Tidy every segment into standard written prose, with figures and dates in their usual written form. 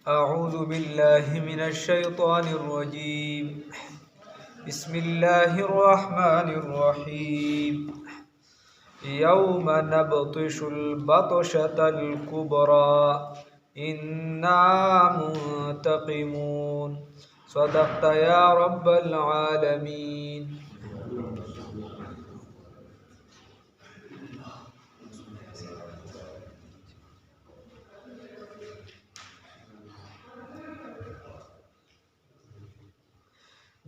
أعوذ بالله من الشيطان الرجيم. بسم الله الرحمن الرحيم. يوم نبطش البطشة الكبرى إنا منتقمون. صدقت يا رب العالمين.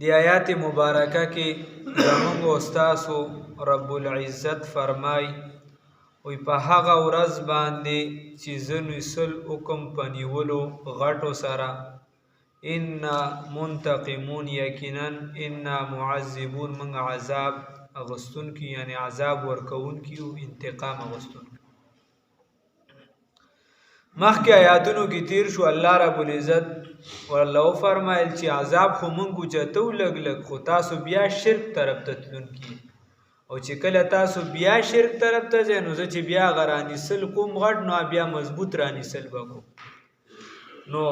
دی آیات مبارکه کې زمونږ استاد رب العزت فرمای وی په هغه ورځ باندې چې زه نسل حکم پنیولو غټو سره انا منتقمون یقینا انا معذبون من عذاب اغستون کی یعنی عذاب ورکون کی او انتقام اغستون. مخکې آیاتونو کې تیر شو الله رب العزت ولو فرمایل چې عذاب خو مونږ چتو لګ لګ خو تاسو بیا شرک طرف ته تلون کی او چې کله تاسو بیا شرک طرف ته ځئ نو چې بیا غرانی سل کوم غټ نو بیا مضبوط رانی سل وکړو. نو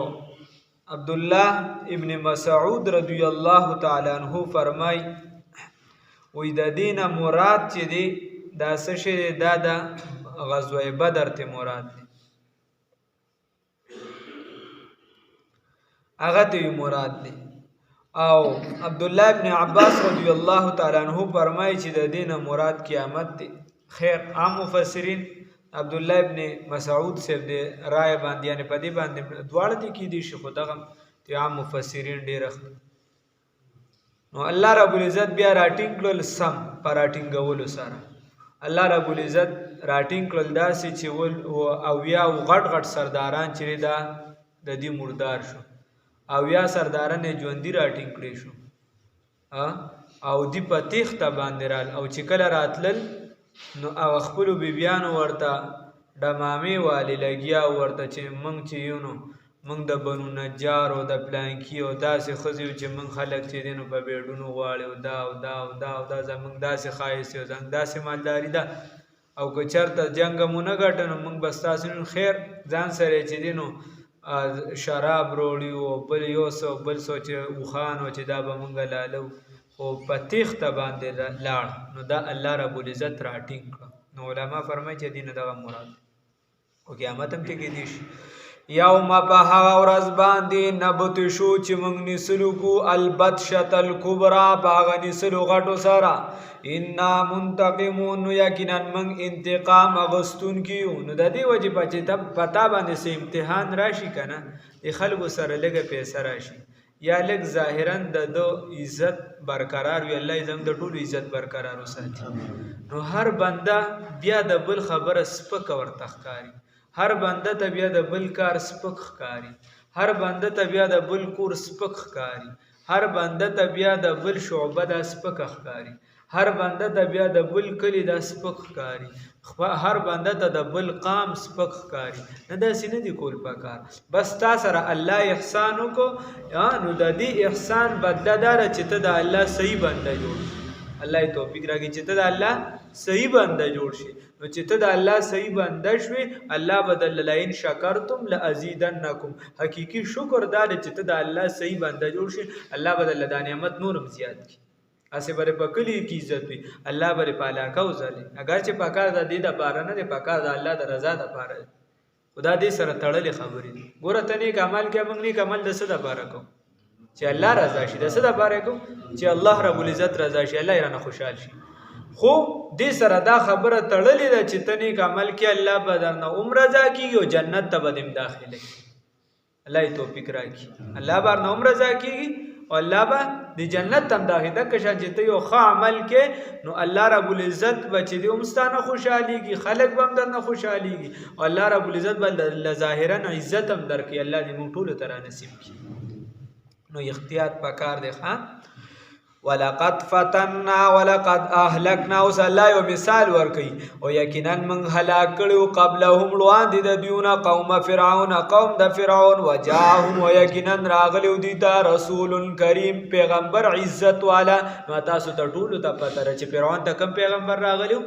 عبد الله ابن مسعود رضی الله تعالی عنہ فرمای وې د دینه مراد چې دی دا څه شی دا د غزوه بدر ته مراد دی هغه ته مراد دی. او عبد الله ابن عباس رضی الله تعالی عنہ فرمایي چې د دینه مراد قیامت دی. خیر عام مفسرین عبد الله ابن مسعود صاحب دی رائے باندې یعنی په دې باندې دواړه دي کې دي شیخ دغه عام مفسرین ډیر نو الله رب العزت بیا راټینګ کړل سم پراټینګولو سره الله رب العزت راټینګ کړل داسې چې ول او یا غټ غټ سرداران چې دا د دې مردار شو او یا سرداران ژوندۍ راټینګ کړي شو او دی په تیخته باندې رال او چې کله راتلل نو او خپل بیبیانو ورته ډمامې والی لګیا ورته چې مونږ چې یو نو مونږ د بنو نجار او د پلانکی او داسې ښځې چې مونږ خلک چې دی نو په بیډونو غواړي او دا او دا او دا او دا زمونږ داسې ښایست او زمونږ داسې مالداري ده او که چېرته جنګ مو نه ګټه نو مونږ به ستاسو خیر ځان سره چې دی نو شراب روړي او بل یو څه بل څه چې وخان او چې دا به مونږ لالو خو په تیخته باندې لاړ نو دا الله رب العزت راټینګ کړه. نو علما فرمایي چې دین دغه مراد او قیامت هم کې دي شي. یوم په هغه ورځ باندې نبطشو چې موږ نیسلو کو البطشة الکبرى په هغه نیسلو غټو سره انا منتقمون نو یقینا موږ انتقام اغستون کیو. نو د دې وجې په چې پتا باندې سه امتحان راشي که نه د خلکو سره لږه پیسه راشي یا لږ ظاهرا د عزت برقرار وي الله زموږ د ټولو عزت برقرار وساتي. نو هر بنده بیا د بل خبره سپکه ورته ښکاري هر بنده ته بیا د بل کار سپک ښکاري هر بنده ته بیا د بل کور سپک ښکاري هر بنده ته بیا د بل شعبه د سپک ښکاري هر بنده ته بیا د بل کلی د سپک ښکاري هر بنده ته د بل قام سپک ښکاري. نه داسې نه دي کول پکار بس تا سره الله احسان وکړو نو د دې احسان بدله دا ده چې ته د الله صحیح بنده جوړ شي. الله توفیق راکړي چې ته د الله صحیح بنده جوړ شي. نو چې ته د الله صحیح بنده شوې الله بدل لئن شکرتم لازیدنکم حقیقي شکر دا دی چې ته د الله صحیح بنده جوړ شي الله بدل د نعمت نورم زیات کړي. اسه بره پکلی کی عزت وي الله بره پالا کو زالي اگر چې پکار د دې د پاره نه د پکار د الله د رضا د پاره خدا دې سره تړلې خبرې ګوره ته نیک عمل کې موږ نیک عمل د څه د پاره کو چې الله رضا شي د څه د پاره کو چې الله رب العزت رضا شي الله یې رانه خوشحال شي. خو دې سره دا خبره تړلې ده چې ته نیک عمل کې الله به درنه عمر رضا کیږي او جنت ته به دم داخله الله یې توفیق راکړي الله به درنه عمر رضا کیږي او الله به د جنت تم داخله کښه چې ته یو ښه عمل کې نو الله رب العزت به چې دې همستانه خوشحاليږي خلک به هم درنه خوشحاليږي او الله رب العزت به ظاهرا عزت هم درکړي الله دې موږ ټولو ته را نصیب کړي. نو احتیاط پکار دی ښه ولقد فتنا ولقد اهلكنا. اوس الله یو مثال ورکوي او یقینا من هلاک کړو قبلهم وړاندې د دوی قوم فرعون قوم د فرعون وجاءهم ويقينا راغلو دي ته رسول کریم پیغمبر عزت والا. نو تاسو ته ټول ته پته را چې فرعون ته کوم پیغمبر راغلو؟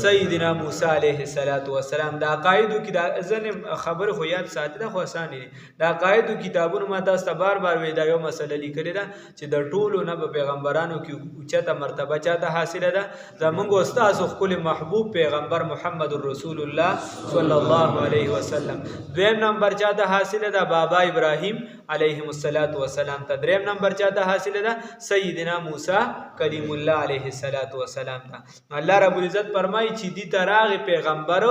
سیدنا موسی علیه السلام. دا قاعده کې دا ځنه خبر خو یاد ساتي دا خو آسان دي. دا قاعده کتابونو ما تاسو ته بار بار وی دا یو مسله لیکلې ده چې د ټولو نه په پیغمبرانو کې اوچته مرتبه چاته حاصله ده. زمونږ استاد خپل محبوب پیغمبر محمد رسول الله صلی الله علیه وسلم. دویم نمبر چاته حاصله ده بابا ابراهیم علیه السلام ته. دریم نمبر چاته حاصله ده سیدنا موسی کلیم الله علیه السلام ته. الله رب العزت فرمایي چې دي تراغ پیغمبر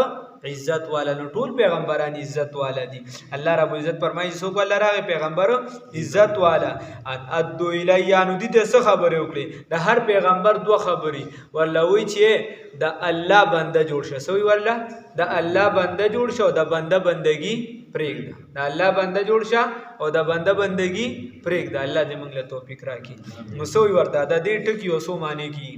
عزت والا. نو ټول پیغمبران عزت والا دي. الله رب العزت فرمایي څوک الله راغی پیغمبر عزت والا. ان ادو الیا نو دي څه خبره وکړي؟ د هر پیغمبر دوه خبرې ولوي چې د الله بنده جوړ شه. سوی والله د الله بنده جوړ شو د بنده بندگی پرېږده. د الله بنده جوړ شه او د بنده بندگی پرېږده. الله دې موږ له توفیق راکړي. نو سوی ورته د دې ټکی وسو معنی کی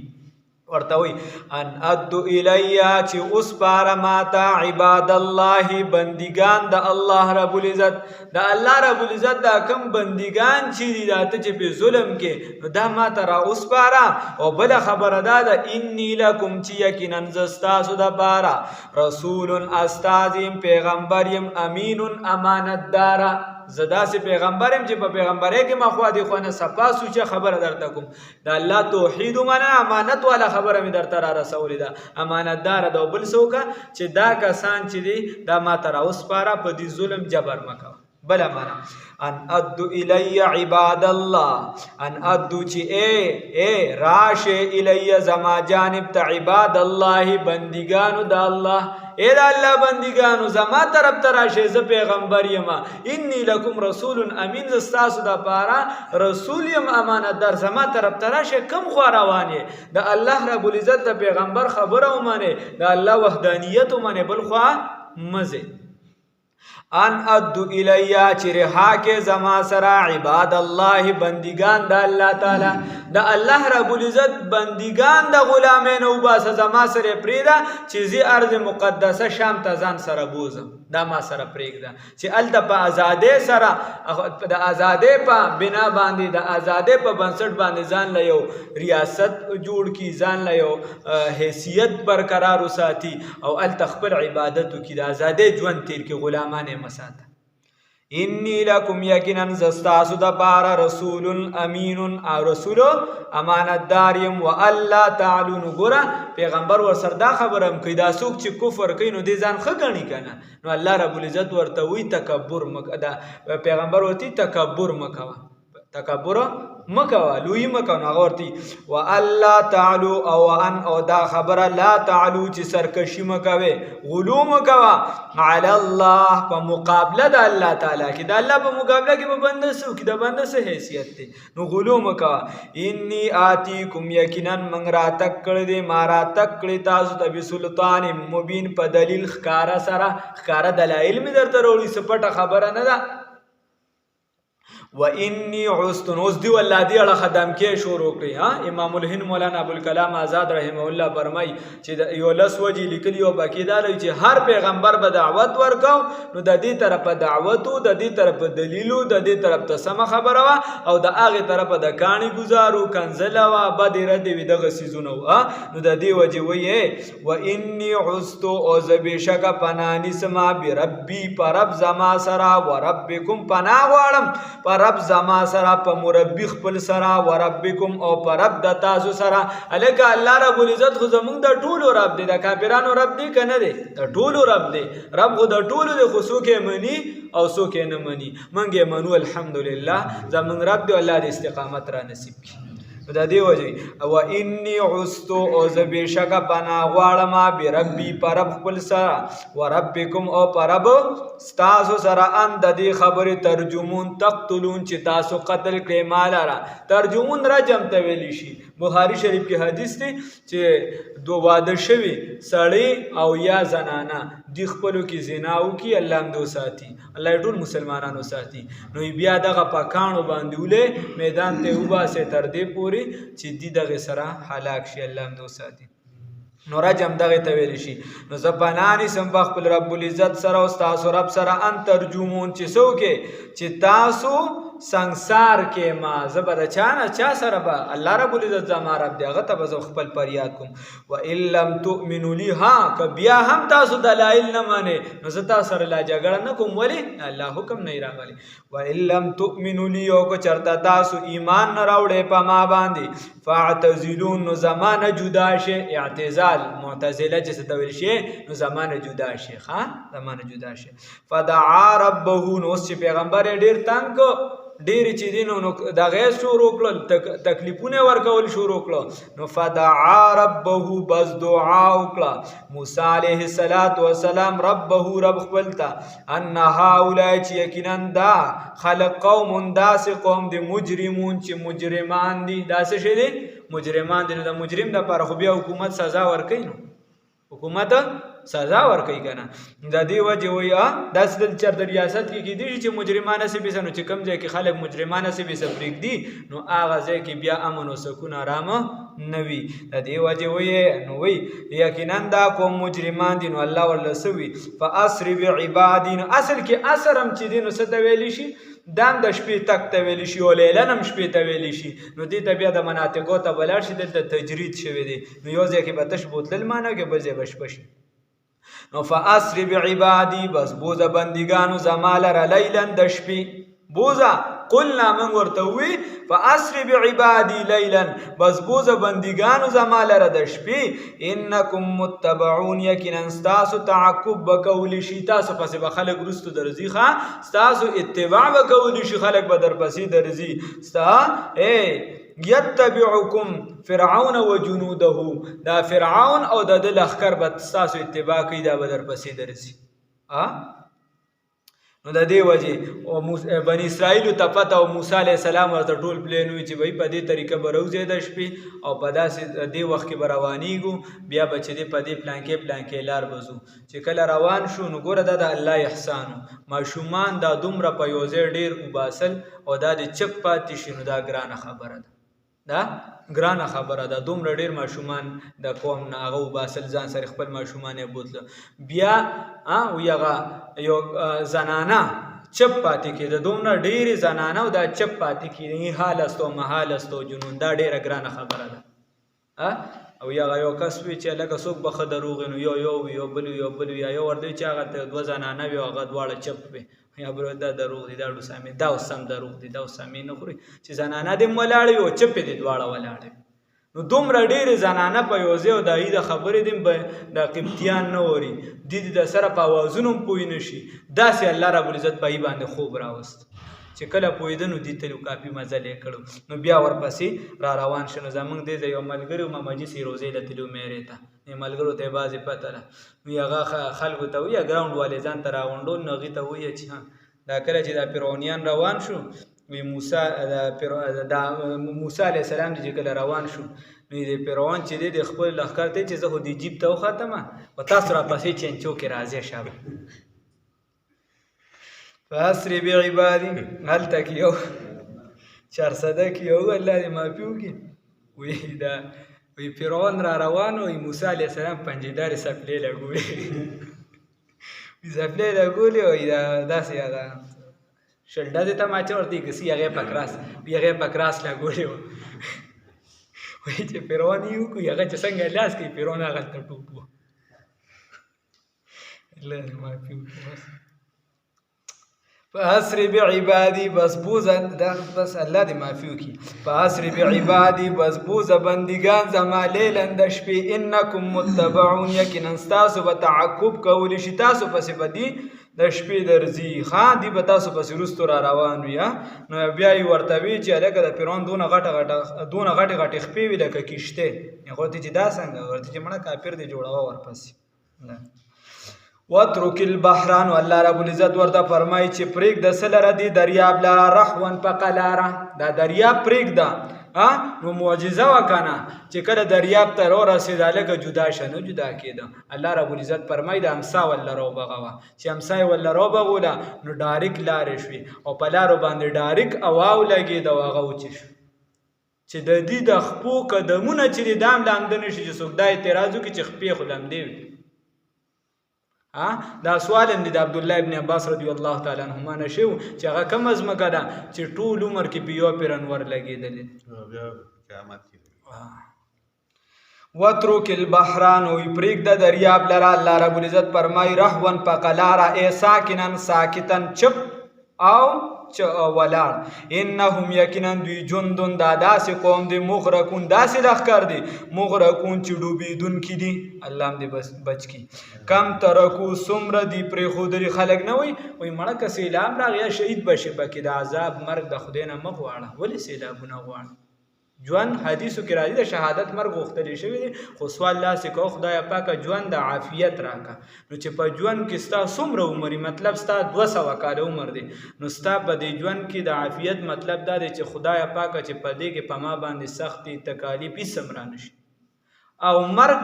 ورته وي ان ادو الیا چې اوس پاره ماته عباد الله بندگان د الله رب العزت. د الله رب العزت دا کم بندگان چې دي داته چې په ظلم کې نو دا ماته را اوس پاره. او بل خبره ده انی لکم چې یقینا زستاسو د پاره رسول استازیم پیغمبریم امین امانتدار. زدا سے پیغمبرم چې په پیغمبرۍ کې ما خو دي خو نه صفا سوچه خبره درته کوم. د الله توحید منه امانت والا خبره می درته را رسولې ده. امانتدار ده. بل څوک چې دا کسان چې دي دا ما تر اوس پاره په دې ظلم جبر مکو. بل معنا ان ادو الی عباد الله. ان ادو چې اے راشه الی زما جانب ته عباد الله بندگانو د الله. اے دا الله بندگانو زما طرف ته راشه ز پیغمبر یم. انی لکم رسول امین زستاسو د پاره رسول یم امانتدار. زما طرف ته راشه کم خو روانه د الله رب العزت د پیغمبر خبره ومنه د الله وحدانیت ومنه بل خو مزه. ان ادو الیا چې رها کې زما سره عباد الله بندگان د الله تعالی د الله رب العزت بندگان د غلامین او باسه زما سره پریدا چې زی ارض مقدسه شام ته ځان سره بوزم. دا ما سره پریږده چې الته په آزادې سره د آزادې په بنا باندې د آزادې په بنسټ باندې ځان له یو ریاست جوړ کی ځان له یو حیثیت برقرار وساتي او الته خپل عبادت کی د آزادې ژوند تیر کې غلامان مساته. انی لکم یقینا زستاسو د پاره رسول امین رسول امانتداریم و الله تعالی. نو ګوره پیغمبر ور سره دا خبرم کوي دا څوک چې کفر کوي نو دې ځان ښه ګڼي کنه. نو الله رب العزت ورته وی تکبر دا پیغمبر ورته تکبر مکوه. تکبر مکوه لوی مکوه. نو هغه ورته و الله تعالی او ان او دا خبره لا تعالی چې سرکشي مکوه غلو مکوه علی الله په مقابله د الله تعالی کې. د الله په مقابله کې په بنده سو کې د بنده څه حیثیت دی نو غلو مکوه. انی آتیکم یقینا من را تک کړی دی ما را تک کړی تاسو ته بسلطان مبین په دلیل ښکارا سره. ښکارا دلایل می درته وروړي سپټه خبره نه ده. و انی عست اوس دی ولله دی اړه خدام کې شروع کړی. امام الهند مولانا ابوالکلام آزاد رحمه الله فرمای چې یو لس وجې لیکلی او باقی دا لري چې هر پیغمبر به دعوت ورکاو نو د دې طرفه دعوتو د دې طرفه دلیلو د دې طرف ته سم خبره وا او د هغه طرفه د کانی گزارو کنزله وا بد رد وي دغه سيزونه نو د دې وجې وې و انی عست او زبشک پنانی سما بربی پرب زما سرا و ربکم پنا غواړم رب زما سره په مربی خپل سره و ربکم او په رب د تاسو سره. الکه الله رب العزت خو زمونږ د ټولو رب دی. د کافرانو رب دی کنه دی د ټولو رب دی. رب خو د ټولو دی خو څوک یې مني او څوک یې نه مني. موږ یې منو الحمدلله. زمونږ رب دی الله دې استقامت را نصیب کړي. دا دی وجه و انی عست او زبشک پنا غواړم بربی پرب خپل سره و ربکم او پرب تاسو سره ان د دې خبرې ترجمون تقتلون چې تاسو قتل کړئ مال را. ترجمون رجم ته ویلی شي بخاری شریف کې حدیث دی چې دو واده شوي سړی او یا زنانه دی خپلو کې زنا وکړي الله هم دو ساتي الله ټول مسلمانانو ساتي نو بیا دغه پکاڼو باندې ولې میدان ته وباسئ تر دې پورې چې دی دغې سره هلاک شي الله هم دو ساتي نو رجم دغه ته ویل شي نو زه پناه نیسم په خپل رب العزت سره او ستاسو رب سره ان ترجمون چې څوک چې تاسو سنگسار کې ما زه به د چا نه چا سره به الله رب العزت زما رب دی هغه ته به زه خپل فریاد کوم و ان لم تؤمنوا لي ها که بیا هم تاسو دلایل نه منې نو زه تاسو سره لا جګړه نه کوم ولې الله حکم نه راغلی و ان لم تؤمنوا لي او که چرته تاسو ایمان نه راوړې په ما باندې فاعتزلون نو زمانه جدا شي اعتزال معتزله چې څه ته ویل شي نو زمانه جدا شي ښه زمانه جدا شي فدعا ربه نو چې پیغمبر ډیر تنگ ډېرې چې دي نو دغه شروع کړل تکلیفونه ورکول شروع کړل نو فدعا ربه بس دعا وکړه موسی علیه السلام ربه رب خپل ته ان هؤلاء چې یقینا دا خلق قوم داسې قوم د مجرمون چې مجرمان دي داسې شي دي مجرمان دي نو د مجرم دپاره خو بیا حکومت سزا ورکوي نو حکومت سزا ورکوي که نه د دې وجې وایي داسې د چېرته ریاست کې کیدی شي چې مجرمانه سې بیسه نو چې کوم ځای کې خلک مجرمانه سې بیسه پرېږدي نو هغه ځای کې بیا امن و سکون ارامه نه وي د دې وجې وایي نو وایي یقینا دا کوم مجرمان دي نو الله ورله څه وي فاسر بعبادي نو اصل کې اسر هم چې دی نو څه ته ویلی شي دام د شپې تک ته ویلی شي او لیلن هم شپې ته ویلی شي نو دې ته بیا د مناطقو ته به لاړ شي دلته تجرید شوی دی نو یو ځای کې به تش بوتلل مانه کې بل ځای به شپه شي نو فاسر بعبادي بس بوزه بندګانو زما لره لیلا د شپې بوزه قلنا من ورته وی فاسر بعبادي لیلا بس بوزه بندګانو زما لره د شپې انکم متبعون یقینا ستاسو تعقب بکولی شي تاسو پسې به خلک وروستو درځي ښه ستاسو اتباع بکولی شي خلک به درپسې درځي ستا یتبعکم فرعون و جنوده دا فرعون او د لښکر به ستاسو اتباع کوي دا به درپسې درځي نو د دې وجې بني اسرائیلو ته پته او موسی علیه السلام ورته ټول پلین وي چې بهی په دې طریقه به روځې د شپې او په داسې دې وخت کې به روانېږو بیا به چې دی په دې پلانکې لار به ځو چې کله روان شو نو ګوره دا د الله احسان ماشومان دا دومره په یو ځای ډېر وباسل او دا د چپ پاتې شي نو دا ګرانه خبره ده دا ګرانه خبره ده دومره ډېر ماشومان د قوم نه هغه وباسل ځان سره خپل ماشومان یې بوتله بیا وی هغه یو زنانه چپ پاتې کېده دومره ډېرې زنانه او دا چپ پاتې کېده حال است او محال است او جنون دا ډېره ګرانه خبره ده او یا یو کس وي چې لکه څوک به ښه دروغ نو یو بل وي یا یو ورته چې هغه ته دوه زنانه وي هغه دواړه چپ وي یا برو دا دروغ دي دا ډوسامې دا اوس سم دروغ دي دا اوس سمې نه خوري چې زنانه دې ولاړې وي او چپې دې دواړه ولاړې نو دومره ډېرې زنانه په یو ځای او د هغې د خبرې دې د قبطیان نه اوري دې د سره په اوازونو هم پوه نه شي داسې الله رب العزت په هغې باندې خوب راوست چې کله پوهېده نو دې ته کافي مزل یې کړو نو بیا ورپسې را روان شو نو زموږ دې د یو ملګري و مامجي سیروزې له تلو میرې ته ملګرو ته یې بعضې پته ده نو هغه خلکو ته وایي ګراونډ والې ځان ته راغونډول نو هغې ته وایي چې دا کله چې دا فرعونیان روان شو وی موسی علیه السلام چې کله روان شو نو د فرعون چې دی د خپل لښکر ته چې زه خو دې جیب ته وختمه او تاسو راپسې چینچو کې راځئ شابه فاسر بعبادي هلته کې یو چارسده کې یو الله دې معافي وکړي وی دا وی فرعون را روان وی موسی علیه السلام پنجهدارې څپلې لګولې زپلې لګولې وایي داسې هغه شلډه دې ته ماچه ورته کسي هغې په کراس لګولې وه وایي چې فرعون یې وکړو هغه چې څنګه لاس کوي فرعون هغلته ټوپ وه الله دې معافي وکړي فاسر بعبادي بس بوزه دا بس الله دې معافي وکړي فاسر بعبادي بس بوزه بندګان زما لیلا د شپې انکم متبعون یقینا ستاسو به تعقب کولی شي تاسو پسې به دي د شپې درځي دي به تاسو پسې وروستو را روان وي نو بیا یې ورته وي چې هلکه د فرعون دونه غټې خپې وي لکه کښتې ورته چې دا څنګه ورته چې مړه کافر دې جوړوه ورپسې واترک البحران والله رب العزت ورته فرمایي چې پرېږده څه لره دې دریاب لره رحون په قلاره دا دریاب پرېږده نو معجزه وکنه چې کله دریاب ته ورسېد هلکه جدا شه نه جدا کېده. الله رب العزت فرمایي د امسا ولله راوبغوه چې امسا یې ولله راوبغوله نو ډاریک لارې شوې او په لارو باندې ډاریک اواو لګېد او هغه وچې شو چې د دې د خپو قدمونه چې دي دا هم لامده نه شي چې څوک دا اعتراض وکړي چې خپې خو لامدې وي. دا سوال هم دی د عبدالله ابن عباس رضی الله تعالی عنهما نه شوی چې هغه کومه ځمکه ده چې ټول عمر کې په یو پیر انور لګېدلې. وترک البحران وی پرېږده دریاب لره. الله رب العزت فرمایي رهون په قلاره ای ساکنن ساکتن چپ او ولاړ. انهم یقینا دوی جندون دا داسې قوم دی مغرقون داسې لښکر دی مغرقون چې ډوبېدونکي دي. الله هم دې بچ کړي. کم ترکو څومره دي پرېښودلي خلک نه وایي مړه که سیلاب راغی یا شهید به شي پکې د عذاب مرګ د خدای نه مه غواړه. ولې سیلابونه غواړه؟ ژوند حدیثو کې راځي د شهادت مرګ غوښتلی شوی دی خو سوال داسې کوه خدایه پاکه ژوند د عافیت راکړه. نو چې په ژوند کې ستا څومره عمر مطلب ستا 200 کاله عمر دی نو ستا په دې ژوند کې د عافیت مطلب دا دی چې خدایه پاکه چې په دې کې په ما باندې سختې تکالیف هېڅ هم رانه شي. او مرګ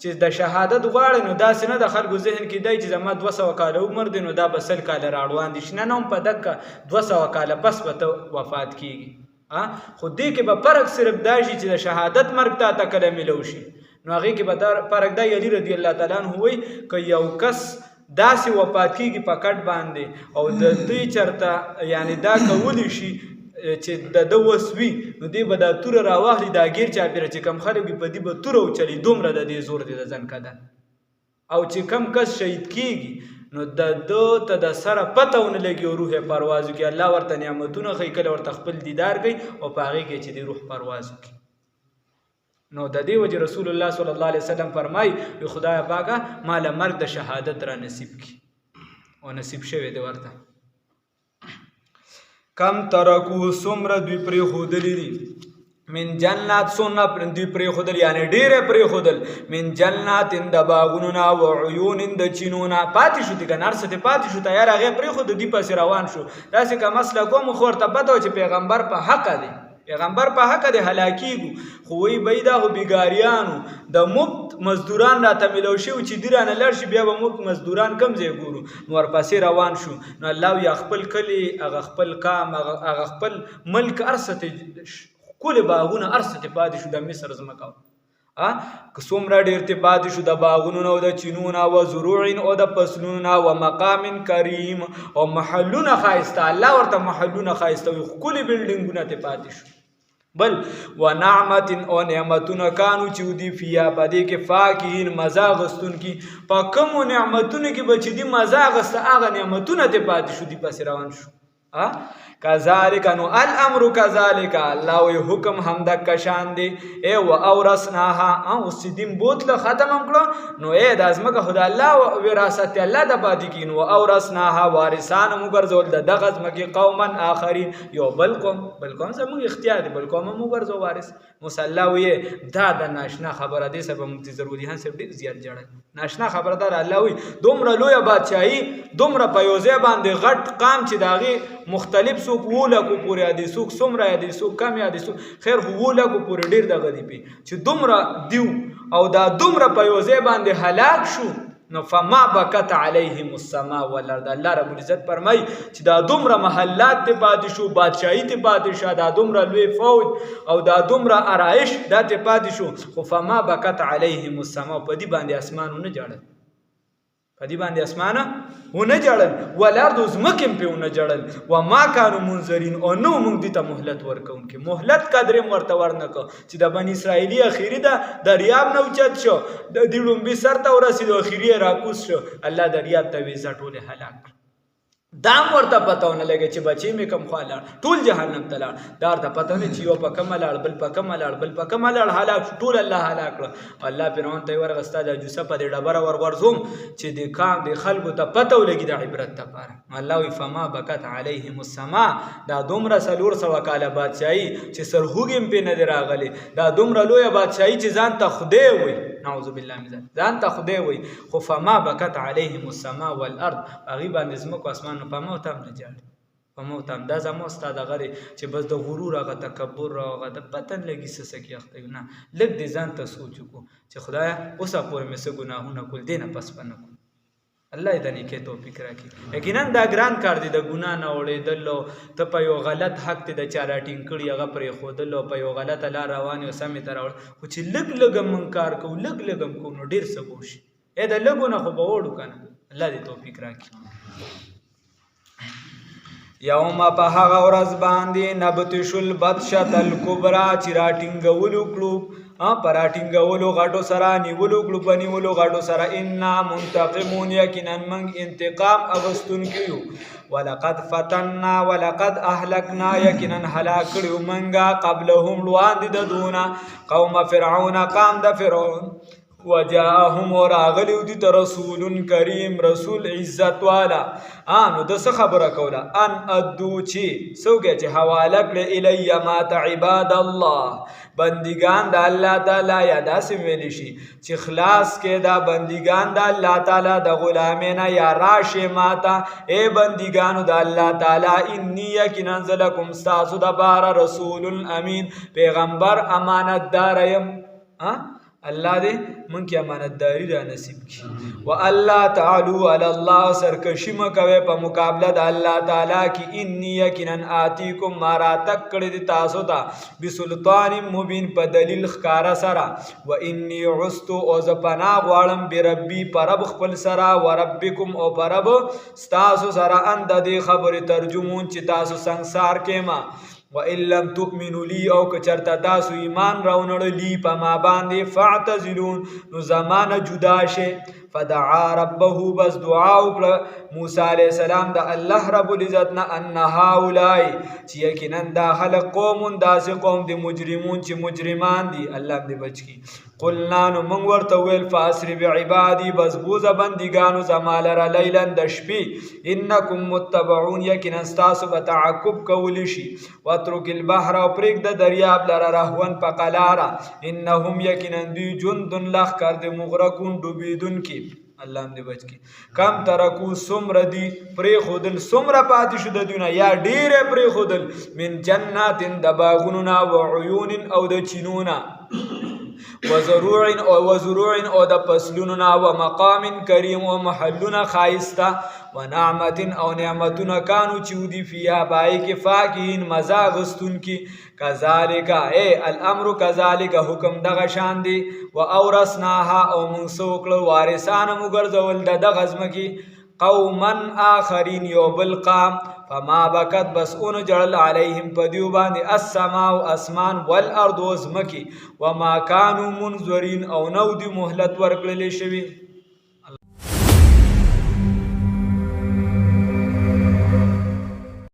چې د شهادت غواړي نو داسې نه د خلکو ذهن کې دی چې زما 200 کاله عمر دی نو دا به 100 کاله راړوان دي. نه هم په دقه 200 کاله پس به ته وفات کېږي. خو دې کې به فرق صرف دا شي چې د شهادت مرګ تا ته کله میلو شي نو هغې کې به فرق دا علی رضی الله تعالی عنه وایي که یو کس داسې وفات کېږي په کټ باندې او د دوی چېرته یعنی دا کولی شي چې د ده وس وي نو دې به دا توره راواخلي دا ګیر چاپېره چې کم خلک وي په دې به توره وچلي دومره د دې زور دی د ځنکده. او چې کم کس شهید کېږي نو د ده ته د سره پته ونه لګي او روح یې پرواز وکړي. الله ورته نعمتونه ښیي کله ورته خپل دیدار کوي او په هغې کې چې د روح پرواز وکړي. نو د دې وجې رسول الله صلی الله علیه وسلم فرمایي خدایه پاکه ما له مرګ د شهادت را نصیب کړي او نصیب شوی دی ورته. کم ترکو څومره دوی پرېښودلي دي من جنات سونه دوی پرېښودل یعنی ډېره پرېښودل من جنات د باغونو نه و عیون د چینو نه پاتې شو دي که نه هر څه دې پاتې شو تیار هغې پرېښود دوی پسې روان شو. داسې که مسله کوم خو ورته پته و چې پیغمبر په حقه دی پیغمبر په حقه دی هلاکېږو خو وایي به دا خو بېګاریانو د مفت مزدوران راته میلو شوي چې دوی رانه لاړ شي بیا به مفت مزدوران کم ځای ګورو نو ورپسې روان شو. نو الله وایي خپل کلي هغه خپل کام هغه خپل ملک هر څه ټولې باغونه هر څه ته پاتې شو د مصر ځمکه که څومره ډېر ته پاتې شو د باغونو نه او د چینو نه و زروع او د فصلونو نه و مقام کریم او محلونه ښایسته. الله ورته محلونه ښایسته وي ښکلي بلډینګونه ته پاتې شو. بل و نعمت او نعمتونه کانو چې ودي فیا په دې کې فاکهین مزه اخیستونکي په کومو نعمتونو کې به چې دي مزه اخیسته هغه نعمتونه ته پاتې شو دي پسې روان شو. کذالک نو الامر کذالک الله وی حکم هم د کشان دی ای و اورثناها او سیدیم بوتله ختم کړو نو ای د ازمکه خدای الله وراثت الله د پاتې کین و اورثناها وارثان مو ګرځول د دغه ازمکه قوما اخرین یو بل قوم زموږ اختیار دی بل قوم مو ګرځو وارث مصلا وی دا د ناشنا خبره دی سبب مفتی ضروري هان سب ډیر زیات جړل ناشنا خبره ده. الله وی دومره لوی بادشاہي دومره په یوځای باندې غټ قام چې داغي مختلف څوک وولکو پورې ادي څوک څومره ادي څوک کم ادي څوک خیر وولکو پورې ډیر دغه دی چې دومره دیو او دا دومره په یو ځای باندې هلاک شو نو فما بکت علیهم السماء والارض. الله رب العزت فرمای چې دا دومره محلات ته پاتې شو بادشاہي ته پاتې شو دا دومره لوی فوج او دا دومره آرایش دا ته پاتې شو خو فما بکت علیهم السماء په دې باندې اسمانونه جړل په دې باندې اسمانه ونه جړل والارض زمکم په ونه جړل و ما كانوا منذرین او نو موږ دې ته مهلت ورکوونکې مهلت قدرې ورته ورنکو چې د بنی اسرائیلی اخیری دا دریاب نه اوچت شو د دې لومبي سر ته ورسېدو اخیری راکوز شو الله دریاب ته ویزه ټولې هلاک دام ورته پته ونه لګي چې بچی مې کم خوا لاړ ټول جهنم ته لاړ دا ورته پته نه چې یو په کومه لاړ بل په کومه لاړ بل په کومه لاړ هلاک ټول الله هلاک کړ. الله فرعون ته ورغستا د جوسه په دې ډبره ورغورځوم چې د کام د خلکو ته پته ولګي د عبرت لپاره. الله وی فما بکت علیهم السماء دا دومره 400 کاله بادشاہي چې سرهوګم په نه راغلي دا دومره لوی بادشاہي چې ځان ته خدای وي نعوذ بالله من ذلک ځان ته خدای وي خو فما بکت علیهم السماء والارض هغې باندې ځمکو اسمان په ما ته هم نه جاړي په موت هم دا زما ستا دغه دی چې بس د غرور هغه تکبر را هغه د پته نه لګي څه کې اخته یو. نه لږ دې ځان ته سوچ وکړو چې خدایه اوسه پورې مې څه ګناهونه کول دې نه پس به نه کړو. الله دې د نیکۍ توفیق راکړي. یقینا دا ګران کار دی د ګناه نه اورېدل او ته په یو غلط حق ته د چا راټینګ کړي هغه پرېښودل او په یو غلطه لار روان یو سمې ته راوړ. خو چې لږ لږ هم موږ کار کوو لږ لږ هم کوو نو ډېر څه به وشي. د لږو نه خو به وړو که نه. الله دې توفیق راکړي. یوم په هغه ورځ باندې نبطش البطشة الکبرى چې راټینګولو کړو په راټینګولو غټو سره نیولو کړو په نیولو غټو سره انا منتقمون یقینا موږ انتقام اخیستونکي یو. ولقد فتنا ولقد اهلکنا یقینا هلاک کړو موږ قبلهم وړاندې د دونه قوم فرعون قام د فرعون وجاءهم وراغلیو دي ته رسول کریم رسول عزت والا. نو د څه خبره کوله ان ادو چې څوک چې حواله کړه الی ما ته عباد الله بندگان د الله تعالی یا داسې ویلی شي چې خلاص کې دا بندگان د الله تعالی د غلامینا یا راشه ما ته ای بندگانو د الله تعالی انی یقینا لکم ستاسو د بار رسول امین پیغمبر امانتدار یم. الله دې مونږ کې امانتداري را نصیب کړي. و الله تعالی علی الله سرکشي مه کوئ په مقابله د الله تعالی کې. انی یقینا آتیکم ما راتګ کړی دی تاسو ته بسلطان مبین په دلیل ښکاره سره. و انی عصت او زه پناه غواړم بربي په رب خپل سره و ربکم او په رب ستاسو سره ان د دې خبرې ترجمون چې تاسو سنګسار کېما. وَإِن لَّمْ تُؤْمِنُوا لِي او که چرته تاسو ایمان راونړلی په ما باندې فاعتزلون نو زمانه جدا شي. فدعا ربه بس دعا وکړه موسی علیه السلام د الله رب العزت نه ان هؤلاء چې یقینا دا خلق قوم داسې قوم د مجرمون چې مجرمان دي. الله دې بچ کړي. قلنا نو موږ ورته ویل فاسر بعبادي بس بوزه بندګانو زما لره لیلا د شپې انکم متبعون یقینا ستاسو به تعقب کولی شي. واترک البحر او پرېږده دریاب لره رهون په قلاره انهم یقینا دوی جند لښکر د مغرقون ډوبېدونکي. الله دې بچ کړي. کم ترکو څومره دي پرېښودل څومره پاتې شو د دوی نه یا ډېرې پرېښودل من جنات د باغونو نه و عیون او د چینو نه وزروع او د فصلونو نه و مقام کریم او محلونه ښایسته و نعمت او نعمتونه کانو چې ودي فیها پای کې فاکهین مزه اخیستونکي. کذالک ای الامر کذالک حکم دغه شان دی. و اورثناها او موږ څه وکړل وارثانه مو ګرځول د دغه ځمکې قوما آخرین یو بل قام. فما بکت بس اون جړل علیهم په دیو باندې السماء اسمان والارض ځمکې وما کانوا منظرین او نو دی مهلت ورکړل شوی.